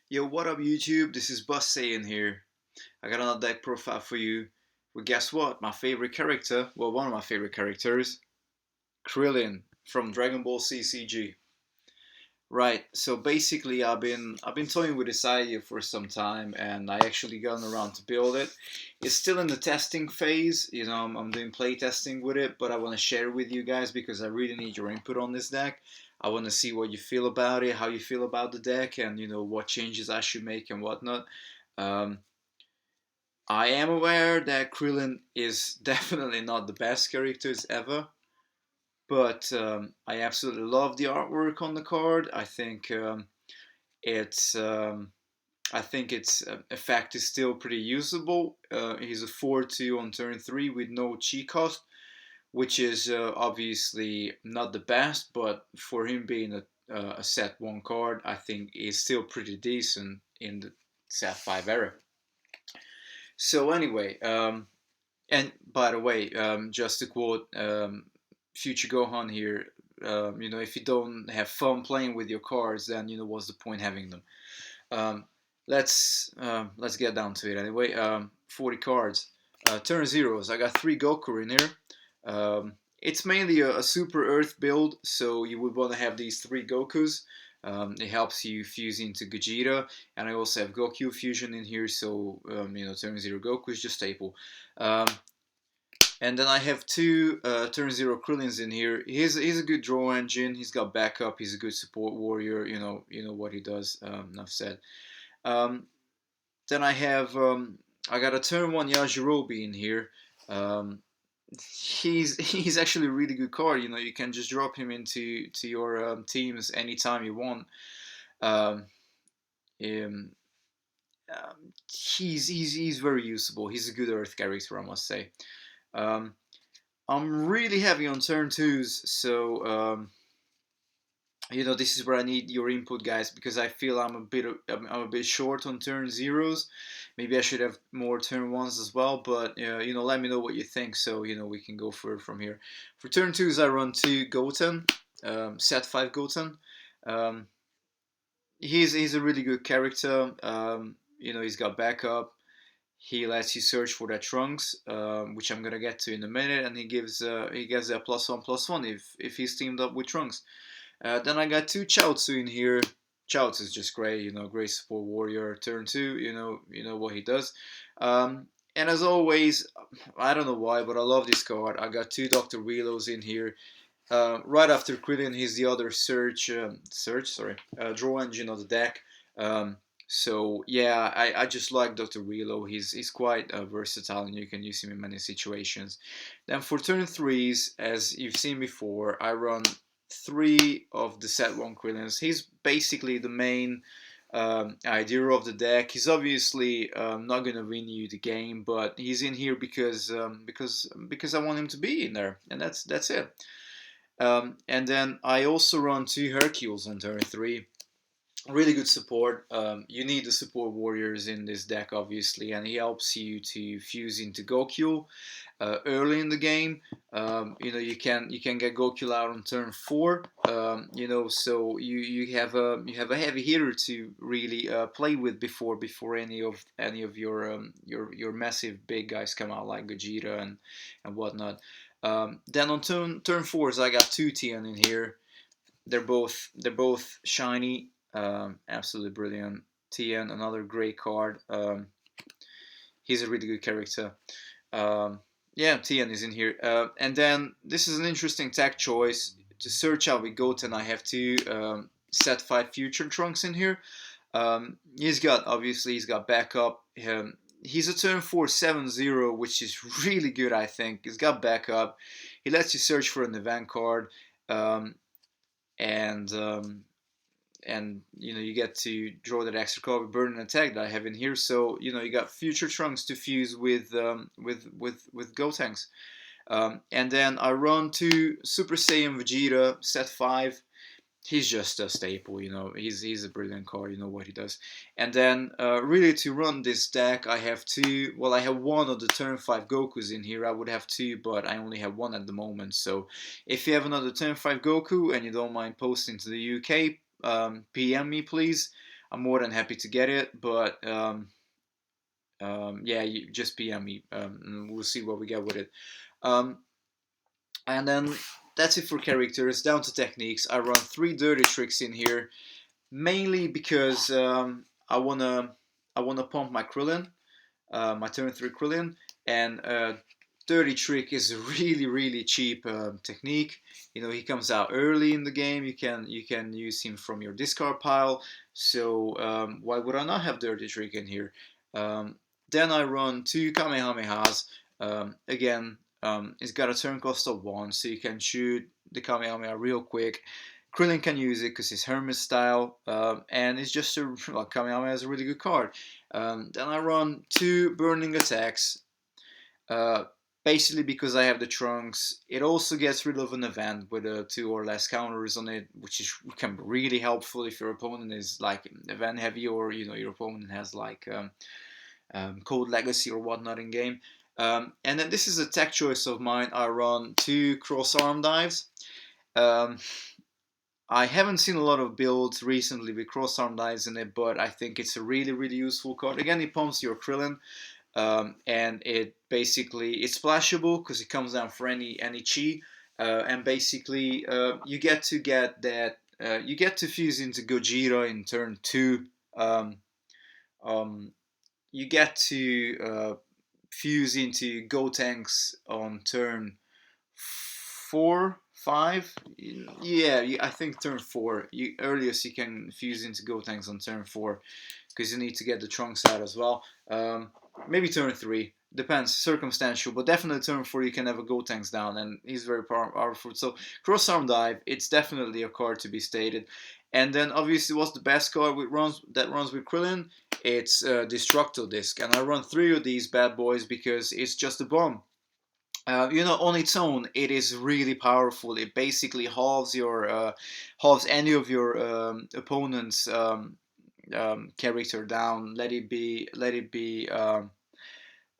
Yo, what up YouTube? This is Bus saying here. I got another deck profile for you. Well, guess what? My favorite character, well, one of my favorite characters, Krillin from Dragon Ball CCG. Right. So basically, I've been toying with this idea for some time, and I actually gotten around to build it. It's still in the testing phase. I'm doing playtesting with it, but I want to share it with you guys because I really need your input on this deck. I want to see what you feel about it, how you feel about the deck, and what changes I should make and whatnot. Um, I am aware that Krillin is definitely not the best characters ever, but I absolutely love the artwork on the card. It's I think its effect is still pretty usable. He's a 4/2 on turn 3 with no chi cost, which is obviously not the best, but for him being a set 1 card, I think is still pretty decent in the set 5 era. So anyway, and by the way, just to quote future Gohan here, if you don't have fun playing with your cards, then what's the point having them? Um, let's get down to it anyway. 40 cards. Turn zeros. I got 3 Goku in here. It's mainly a Super Earth build, so you would want to have these 3 Gokus. It helps you fuse into Gogeta, and I also have Goku fusion in here, so turn zero Goku is just staple. Um, and then I have 2 turn zero Krillins in here. He's a good draw engine. He's got backup. He's a good support warrior. You know what he does. Enough said. Um, then I got a turn 1 Yajirobe in here. Um, he's actually a really good card. You can just drop him into your teams anytime you want. Um, um, he's very usable. He's a good Earth character, I must say. Um, I'm really heavy on turn twos, so this is where I need your input, guys, because I feel I'm a bit short on turn zeros. Maybe I should have more turn ones as well, but let me know what you think, so we can go further from here. For turn twos, I run 2 Goten, set 5 Goten. Um, he's a really good character. He's got backup. He lets you search for that Trunks, which I'm gonna get to in a minute, and he gets a +1/+1 if he's teamed up with Trunks. Then I got 2 Chaozu in here. Chaozu is just great, great support warrior. Turn 2, you know what he does. And as always, I don't know why, but I love this card. I got 2 Dr. Relos in here. Right after Krillin, he's the other draw engine of the deck. So yeah, I just like Dr. Relo. He's quite versatile, and you can use him in many situations. Then for turn threes, as you've seen before, I run 3 of the set 1 Krillins. He's basically the main idea of the deck. He's obviously not gonna win you the game, but he's in here because I want him to be in there, and that's it. And then I also run 2 Hercules on turn 3. Really good support. You need the support warriors in this deck, obviously, and he helps you to fuse into Goku early in the game. You can get Goku out on turn 4. So you have a heavy hitter to really play with before any of your massive big guys come out like Gogeta and whatnot. Then on turn 4s, I got 2 Tian in here. They're both shiny. Absolutely brilliant. Tien, another great card. He's a really good character. Yeah, Tien is in here. And then this is an interesting tech choice. To search out with Goten, I have 2 set 5 future Trunks in here. He's got backup. He's a turn 4 7/0, which is really good, I think. He's got backup. He lets you search for an event card. And you get to draw that extra card with burn and attack that I have in here. So you got future Trunks to fuse with Gotenks. And then I run 2 Super Saiyan Vegeta set 5. He's just a staple, he's a brilliant card, you know what he does. And then really to run this deck, I have 2. Well, I have 1 of the turn 5 Gokus in here. I would have 2, but I only have 1 at the moment. So if you have another turn 5 Goku and you don't mind posting to the UK, PM me please. I'm more than happy to get it. But yeah, you just PM me. And we'll see what we get with it. Um, and then that's it for characters. Down to techniques. I run 3 dirty tricks in here, mainly because I wanna pump my Krillin, my turn 3 Krillin, and dirty trick is a really cheap technique. You know, he comes out early in the game. You can use him from your discard pile. So why would I not have dirty trick in here? Um, then I run 2 Kamehamehas. Again, it's got a turn cost of 1, so you can shoot the Kamehameha real quick. Krillin can use it because it's Hermit style, and it's just a well, Kamehameha is a really good card. Then I run 2 burning attacks, uh, basically because I have the trunks. It also gets rid of an event with 2 or less counters on it, which can be really helpful if your opponent is like event heavy, or your opponent has like Code Legacy or whatnot in game. And then this is a tech choice of mine. I run 2 cross arm dives. Um, I haven't seen a lot of builds recently with cross arm dives in it, but I think it's a really useful card. Again, it pumps your Krillin, and it basically it's splashable because it comes down for any chi, and basically you get to fuse into Gojira in turn 2. Um, um, you get to fuse into Gotenks on turn 4, 5. Yeah, I think turn 4. Earliest you can fuse into Gotenks on turn 4, because you need to get the trunks out as well. Maybe turn 3. Depends, circumstantial, but definitely turn 4 you can have a Gotenks down, and he's very powerful. So cross arm dive, it's definitely a card to be stated. And then obviously, what's the best card that runs with Krillin? It's Destructo disc, and I run 3 of these bad boys because it's just a bomb. On its own, it is really powerful. It basically halves any of your opponent's character down. Let it be um,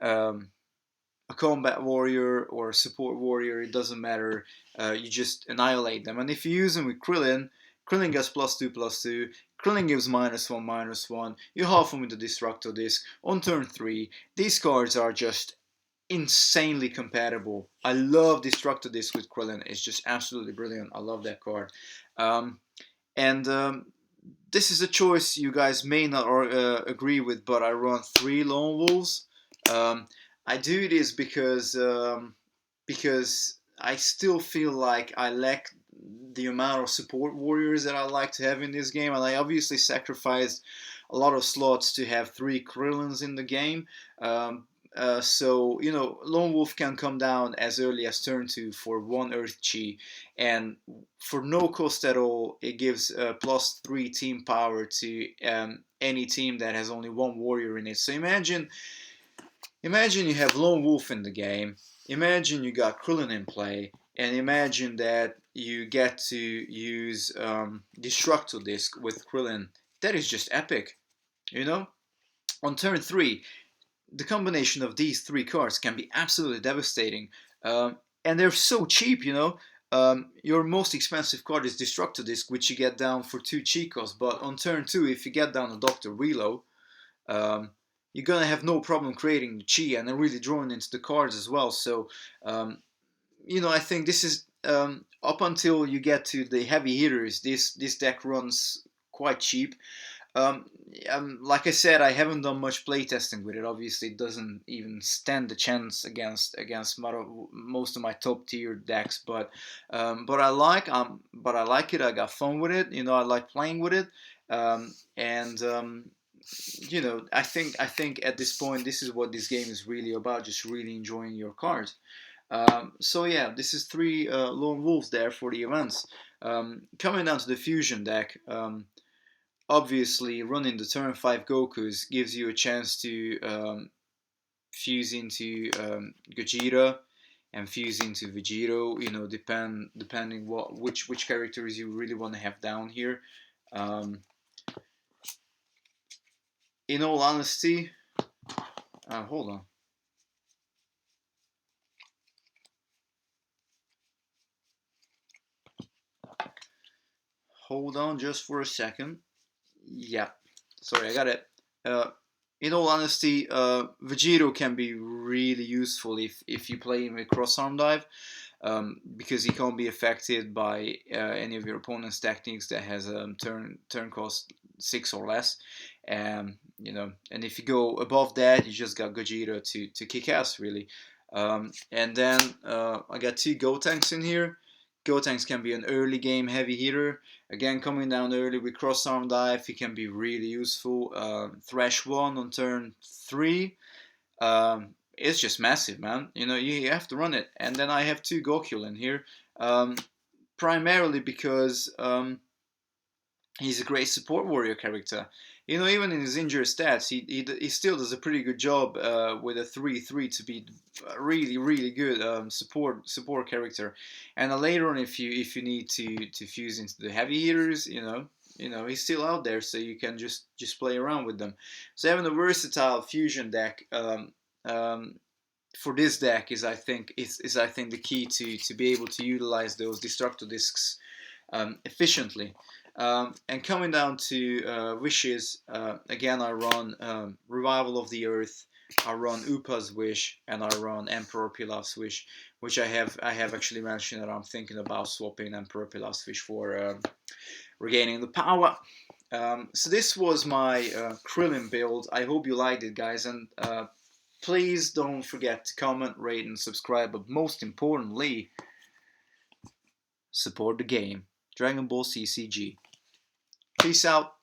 a combat warrior or a support warrior. It doesn't matter. You just annihilate them. And if you use them with Krillin, Krillin gets +2/+2. Krillin gives -1/-1. You half them with the Destructo disc on turn 3. These cards are just insanely compatible. I love Destructo disc with Krillin. It's just absolutely brilliant. I love that card. And this is a choice you guys may not agree with, but I run 3 Lone Wolves. Um, I do this because I still feel like I lack the amount of support warriors that I like to have in this game, and I obviously sacrificed a lot of slots to have 3 Krillins in the game. So Lone Wolf can come down as early as turn 2 for 1 Earth Chi, and for no cost at all, it gives +3 team power to any team that has only 1 warrior in it. So imagine you have Lone Wolf in the game. Imagine you got Krillin in play, and imagine that you get to use Destructo disc with Krillin. That is just epic, you know. On turn 3, the combination of these 3 cards can be absolutely devastating, and they're so cheap. Your most expensive card is Destructo disc, which you get down for 2 Chicos. But on turn 2, if you get down a Dr. Relo, um, you're gonna have no problem creating the chi and then really drawing into the cards as well. So, I think this is up until you get to the heavy hitters. This deck runs quite cheap. Um, like I said, I haven't done much playtesting with it. Obviously, it doesn't even stand a chance against most of my top tier decks. But I like it. I got fun with it. I like playing with it. And I think at this point, this is what this game is really about. Just really enjoying your cards. So yeah, this is 3 Lone Wolves there for the events. Coming down to the fusion deck. Obviously, running the turn 5 Gokus gives you a chance to fuse into Gogeta and fuse into Vegito. Depending which characters you really want to have down here. In all honesty, hold on. Hold on just for a second. Yep. Sorry, I got it. In all honesty, Vegito can be really useful if you play him with cross arm dive, because he can't be affected by any of your opponent's techniques that has a turn cost 6 or less. And if you go above that, you just got Gogeta to kick ass really. And then I got 2 Gotenks in here. Gotenks can be an early game heavy hitter. Again, coming down early with cross arm dive, he can be really useful. Thrash 1 on turn 3. It's just massive, man. You have to run it. And then I have 2 Gokul in here, primarily because he's a great support warrior character. Even in his injured stats, he still does a pretty good job with a 3/3 to be a really really good support character. And later on, if you need to fuse into the heavy hitters, he's still out there, so you can just play around with them. So having a versatile fusion deck. For this deck is I think the key to be able to utilize those Destructo discs efficiently. And coming down to wishes, again I run Revival of the Earth, I run Upa's Wish, and I run Emperor Pilaf's Wish, which I have actually mentioned that I'm thinking about swapping Emperor Pilaf's Wish for regaining the power. So this was my Krillin build. I hope you liked it, guys, and please don't forget to comment, rate, and subscribe, but most importantly, support the game. Dragon Ball CCG. Peace out.